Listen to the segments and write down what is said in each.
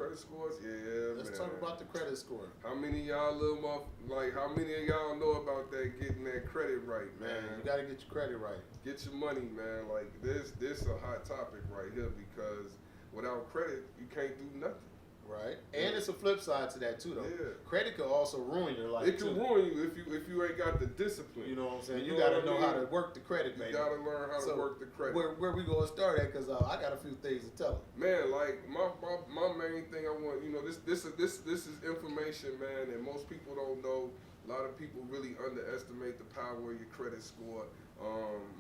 credit scores? Yeah, Let's man. talk about the credit score. How many of y'all how many of y'all know about that getting that credit right, man? You got to get your credit right. Get your money, man. Like this a hot topic right here because without credit, you can't do nothing. Right, and it's a flip side to that too, though. Yeah. Credit could also ruin your life. It can ruin you if you ain't got the discipline. You know what I'm saying? You got to know how to work the credit, baby. You got to learn how to work the credit. Where we gonna start at? Because I got a few things to tell them. Man, like my main thing I want, this is information, man, that most people don't know. A lot of people really underestimate the power of your credit score.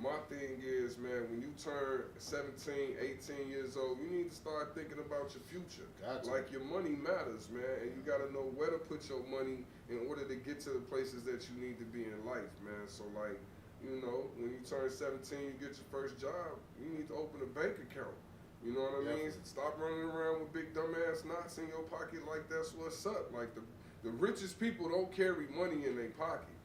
My thing is, man, when you turn 17, 18 years old, you need to start thinking about your future. Gotcha. Like your money matters, man, and you got to know where to put your money in order to get to the places that you need to be in life, man. So like, when you turn 17, you get your first job, you need to open a bank account. You know what I mean? Stop running around with big dumbass knots in your pocket like that's what's up. Like the richest people don't carry money in their pocket.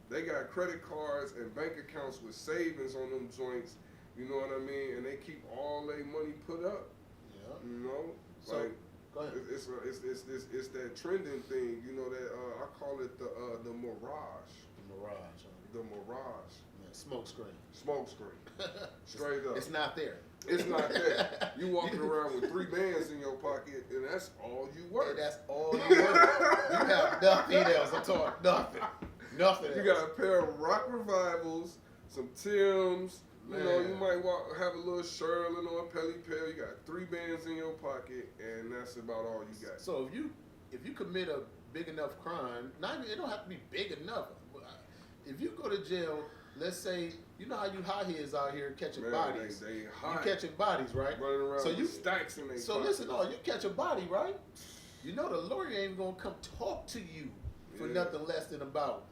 They got credit cards and bank accounts with savings on them joints, you know what I mean? And they keep all their money put up. Yeah. You know? So, like go ahead. It's that trending thing, that I call it the mirage. The mirage. The mirage. Yeah, smoke screen. Smoke screen. Straight up. It's not there. It's not there. You walking around with 3 bands in your pocket, and that's all you work. And that's all you work. You have nothing else. I'm talking nothing. Nothing else. You got a pair of Rock Revivals, some Timbs. You might have a little Sherlin or a Pelly Pill. You got 3 bands in your pocket, and that's about all you got. So if you commit a big enough crime, it don't have to be big enough. If you go to jail, let's say, you know how you hotheads out here catching bodies. They hot. You catching bodies, right? Running around with stacks in their pocket. Listen, you catch a body, right? You know the lawyer ain't gonna come talk to you for nothing less than about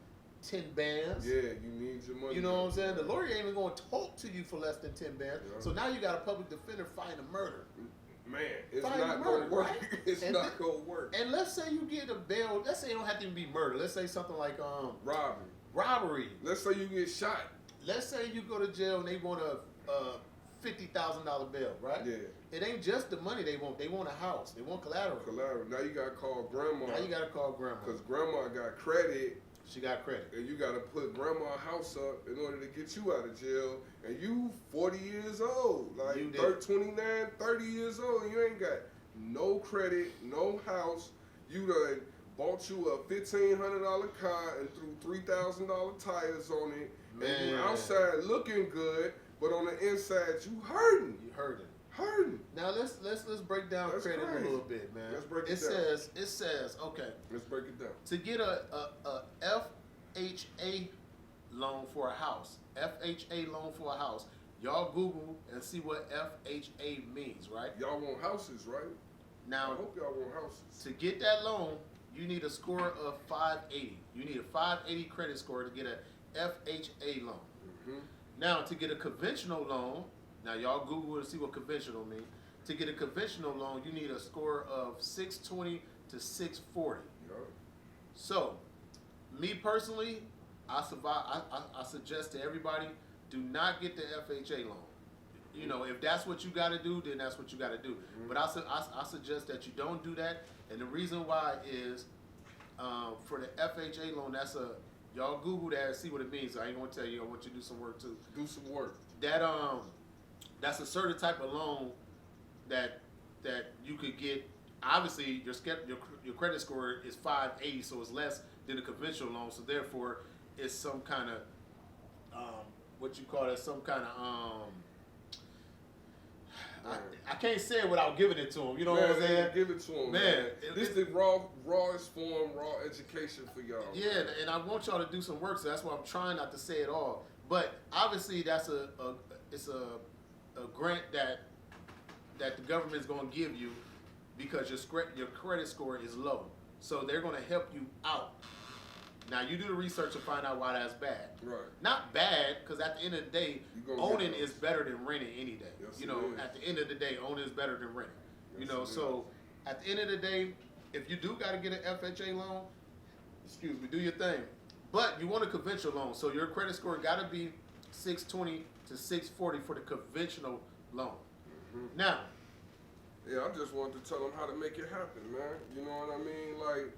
10 bands. Yeah, you need your money. You know what I'm saying? The lawyer ain't even going to talk to you for less than 10 bands. Yeah. So now you got a public defender fighting a murder. Man, it's not going to work. Right? It's not going to work. And let's say you get a bail. Let's say it don't have to even be murder. Let's say something like robbery. Let's say you get shot. Let's say you go to jail and they want a $50,000 bail, right? Yeah. It ain't just the money they want. They want a house. They want collateral. Now you got to call grandma. Because grandma got credit. She got credit. And you got to put grandma's house up in order to get you out of jail. And you 40 years old. Like 29, 30 years old. And you ain't got no credit, no house. You done bought you a $1,500 car and threw $3,000 tires on it. Man. And you outside looking good, but on the inside you hurting. You hurting. Now let's break down credit a little bit, man. Let's break it down. It says okay. Let's break it down. To get a FHA loan for a house, y'all Google and see what FHA means, right? Y'all want houses, right? Now, I hope y'all want houses. To get that loan, you need a score of 580. You need a 580 credit score to get a FHA loan. Mm-hmm. Now, to get a conventional loan, now y'all Google and see what conventional means. To get a conventional loan, you need a score of 620 to 640. Yep. So, me personally, I suggest to everybody, do not get the FHA loan. If that's what you got to do, then that's what you got to do. Mm-hmm. But I suggest that you don't do that. And the reason why is for the FHA loan, y'all Google that and see what it means. I ain't gonna tell you. I want you to do some work too. Do some work. That's a certain type of loan that you could get. Obviously, your credit score is 580, so it's less than a conventional loan. So therefore, it's some kind of I can't say it without giving it to him. You know what I'm saying? Give it to him, man. This is the rawest form, raw education for y'all. Yeah, man. And I want y'all to do some work, so that's why I'm trying not to say it all. But obviously, that's a grant that the government's going to give you because your credit score is low. So they're going to help you out. Now, you do the research to find out why that's bad. Right. Not bad, because at the end of the day, owning is better than renting any day. Yes, at the end of the day, owning is better than renting. Yes, So at the end of the day, if you do got to get an FHA loan, do your thing. But you want a conventional loan, so your credit score got to be 620 to 640 for the conventional loan. Mm-hmm. Now, Yeah, I just wanted to tell them how to make it happen, man. You know what I mean? Like,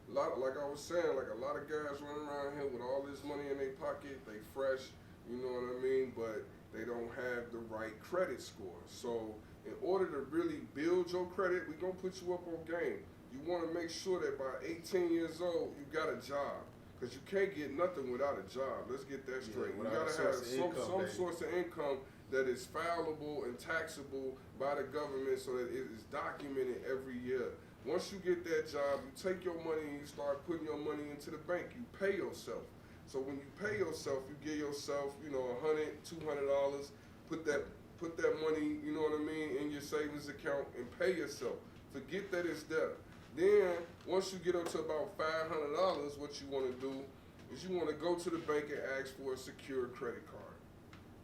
like I was saying, like a lot of guys running around here with all this money in their pocket, they fresh, you know what I mean? But they don't have the right credit score. So in order to really build your credit, we gonna put you up on game. You want to make sure that by 18 years old, you got a job. Because you can't get nothing without a job. Let's get that straight. You got to have some source of income that is fileable and taxable by the government so that it is documented every year. Once you get that job, you take your money and you start putting your money into the bank. You pay yourself. So when you pay yourself, you give yourself, $100, $200. Put that money, you know what I mean, in your savings account and pay yourself. Forget that it's there. Then, once you get up to about $500, what you want to do is you want to go to the bank and ask for a secure credit card.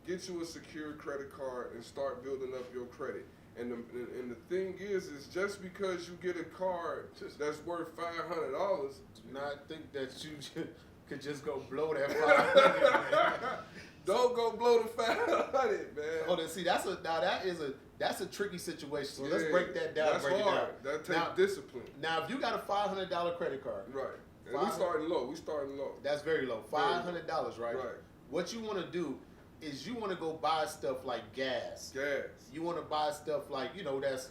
Get you a secure credit card and start building up your credit. And the thing is just because you get a card that's worth $500, do not think that you could just go blow that $500. Don't go blow the $500, man. Oh, see, that's a tricky situation. So let's break that down. That's hard. That takes discipline. Now, if you got a $500 credit card, right? And we starting low. That's very low. $500, right? Right. What you want to do is you want to go buy stuff like gas. You want to buy stuff like that's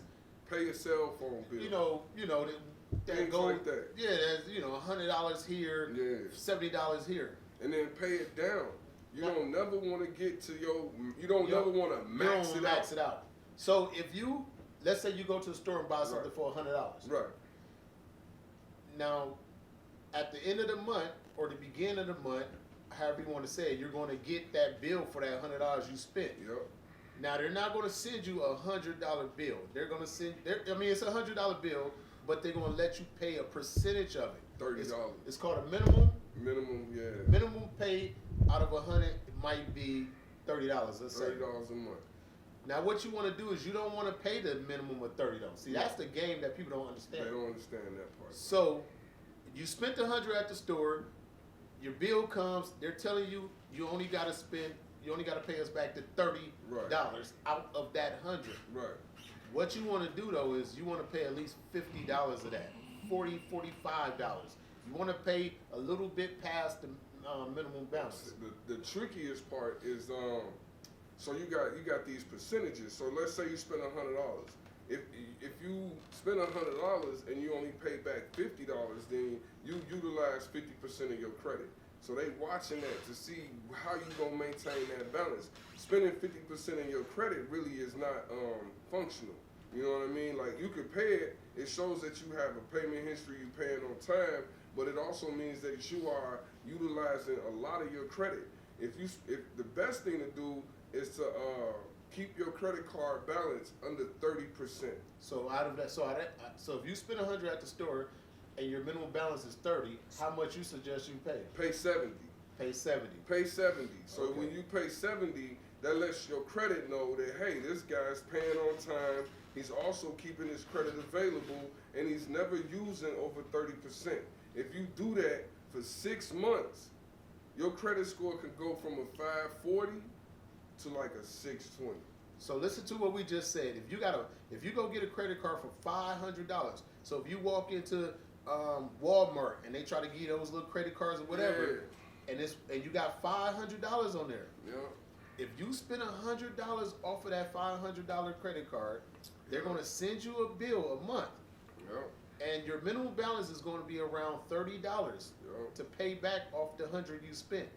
pay your cell phone bill. That go like that. Yeah, that's $100 here, $70 here, and then pay it down. You don't never want to get to you don't never want to max it out. So if let's say you go to the store and buy something for $100. Right. Now, at the end of the month or the beginning of the month, however you want to say it, you're going to get that bill for that $100 you spent. Yep. Now, they're not going to send you a $100 bill. They're going to send, it's a $100 bill, but they're going to let you pay a percentage of it. $30. It's called a minimum. Minimum pay out of 100 it might be $30. Let's say $30 a month. Now, what you want to do is you don't want to pay the minimum of $30. See, that's the game that people don't understand. They don't understand that part. So, you spent the $100 at the store. Your bill comes. They're telling you you only got to pay us back the $30 out of that $100. Right. What you want to do though is you want to pay at least $50 of that, $40, $45. You want to pay a little bit past the minimum balance. The trickiest part is so you got these percentages. So let's say you spend $100. If you spend $100 and you only pay back $50, then you utilize 50% of your credit. So they watching that to see how you gonna maintain that balance. Spending 50% of your credit really is not functional. You know what I mean? Like you could pay it. It shows that you have a payment history, you paying on time, but it also means that you are utilizing a lot of your credit. If the best thing to do is to keep your credit card balance under 30%. So out of that, so if you spend $100 at the store and your minimum balance is 30, how much you suggest you pay? Pay 70. Pay 70. Pay 70. So when you pay 70, that lets your credit know that hey, this guy's paying on time. He's also keeping his credit available, and he's never using over 30%. If you do that for 6 months, your credit score can go from a 540 to like a 620. So listen to what we just said. If you go get a credit card for $500, so if you walk into Walmart and they try to give you those little credit cards or whatever, and you got $500 on there. Yeah. If you spend $100 off of that $500 credit card, they're going to send you a bill a month. Yeah. And your minimum balance is going to be around $30 to pay back off the $100 you spent.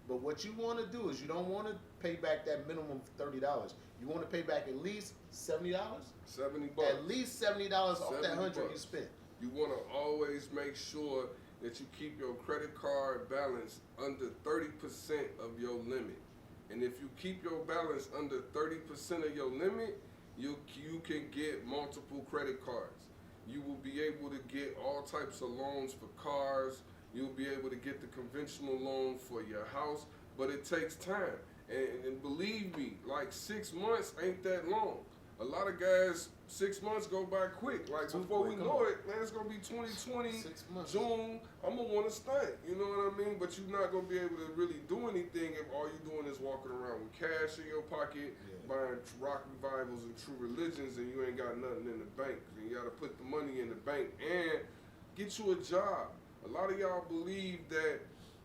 But what you want to do is you don't want to pay back that minimum $30. You want to pay back at least $70. $70. At least $70 off that $100 you spent. You want to always make sure that you keep your credit card balance under 30% of your limit. And if you keep your balance under 30% of your limit, you can get multiple credit cards. You will be able to get all types of loans for cars. You'll be able to get the conventional loan for your house, but it takes time. And believe me, like 6 months ain't that long. a lot of guys, 6 months go by quick. Like Too before quick, we know it, man, it's gonna be 2020 6 months. June. I'm gonna want to stunt. You know what I mean? But you're not gonna be able to really do anything if all you're doing is walking around with cash in your pocket, buying rock revivals and true religions, and you ain't got nothing in the bank. And you gotta put the money in the bank and get you a job. A lot of y'all believe that,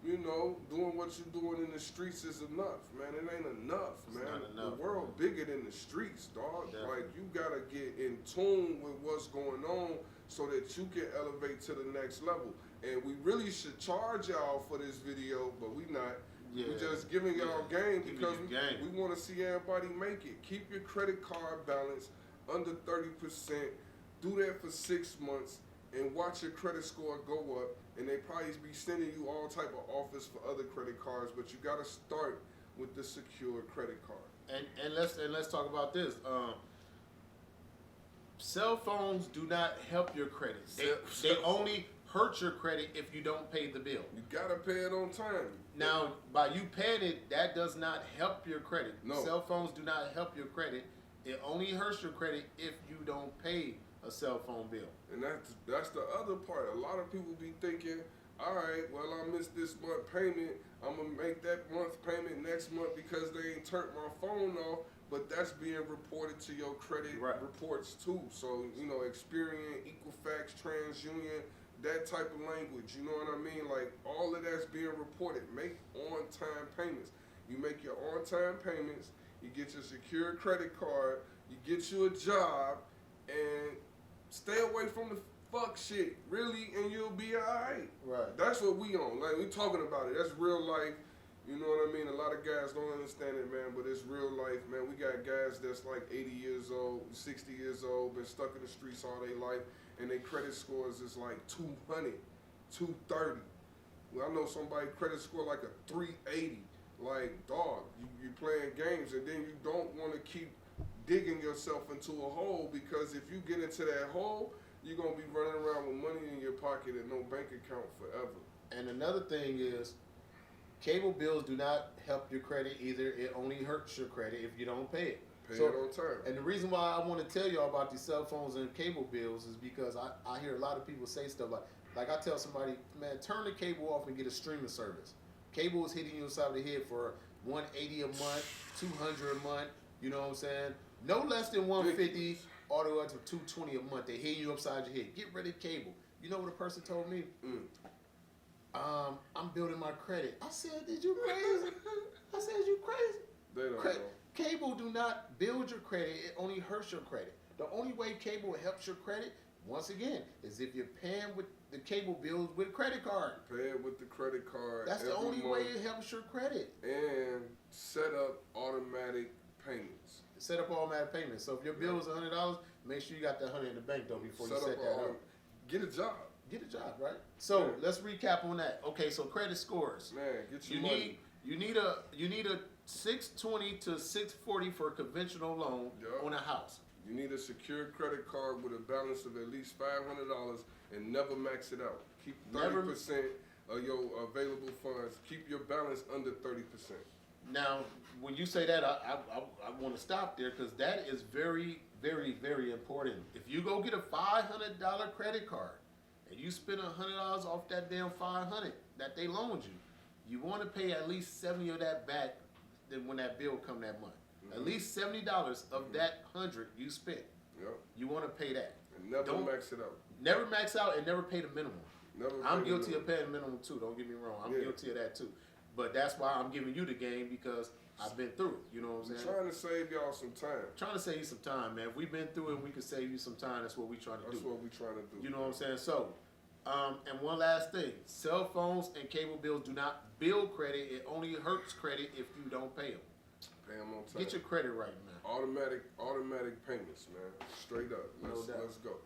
you know, doing what you're doing in the streets is enough, man. It ain't enough, It's man. not enough, the world man. bigger than the streets, dog. Definitely. Like, you gotta get in tune with what's going on so that you can elevate to the next level. And we really should charge y'all for this video, but we not. Yeah. We just giving y'all game Giving because you game. we want to see everybody make it. Keep your credit card balance under 30%. Do that for 6 months and watch your credit score go up. And they probably be sending you all type of offers for other credit cards, but you got to start with the secure credit card. And let's talk about this. Cell phones do not help your credit. They only hurt your credit if you don't pay the bill. You got to pay it on time. Now, by you paying it, that does not help your credit. No. Cell phones do not help your credit. It only hurts your credit if you don't pay a cell phone bill. And that's the other part. A lot of people be thinking, all right, well, I missed this month payment. I'm going to make that month payment next month because they ain't turned my phone off. But that's being reported to your credit reports too. So, you know, Experian, Equifax, TransUnion, that type of language. You know what I mean? Like, all of that's being reported. Make on-time payments. You make your on-time payments. You get your secure credit card. You get you a job. And stay away from the fuck shit, really, and you'll be alright. Right. That's what we on. Like, we talking about it. That's real life. You know what I mean? A lot of guys don't understand it, man, but it's real life, man. We got guys that's like 80 years old, 60 years old, been stuck in the streets all their life, and their credit scores is like 200, 230. Well, I know somebody credit score like a 380. Like, dog, you playing games, and then you don't want to keep digging yourself into a hole, because if you get into that hole, you're going to be running around with money in your pocket and no bank account forever. And another thing is, cable bills do not help your credit either. It only hurts your credit if you don't pay it. Pay it on time. And the reason why I want to tell y'all about these cell phones and cable bills is because I hear a lot of people say stuff like I tell somebody, man, turn the cable off and get a streaming service. Cable is hitting you inside the head for $180 a month, $200 a month. You know what I'm saying? No less than $150, all the way up to $220 a month. They hitting you upside your head. Get rid of cable. You know what a person told me? I'm building my credit. I said, did you crazy? I said, you crazy? They don't know. Cable do not build your credit. It only hurts your credit. The only way cable helps your credit, once again, is if you're paying with the cable bills with a credit card. Pay it with the credit card. That's the only way it helps your credit. And set up automatic payments. Set up automatic payments. So if your bill is $100, make sure you got that $100 in the bank though before you set that up. Get a job. Get a job, right? So let's recap on that. Okay, so credit scores. Man, get your money. You need a 620 to 640 for a conventional loan on a house. You need a secure credit card with a balance of at least $500 and never max it out. Keep 30% of your available funds. Keep your balance under 30%. Now, when you say that, I want to stop there because that is very, very, very important. If you go get a $500 credit card and you spend $100 off that damn $500 that they loaned you, you want to pay at least $70 of that back when that bill come that month. At least $70 of that $100 you spent. Yep. You want to pay that. And never max it out. Never max out and never pay the minimum. I'm guilty of paying the minimum too. Don't get me wrong. I'm guilty of that too. But that's why I'm giving you the game, because I've been through it. You know what I'm saying? Trying to save y'all some time. Trying to save you some time, man. If we've been through it and we can save you some time, that's what we trying to do. That's what we trying to do. You know what I'm saying? So, and one last thing. Cell phones and cable bills do not build credit. It only hurts credit if you don't pay them. Pay them on time. Get your credit right, man. Automatic payments, man. Straight up. Let's go.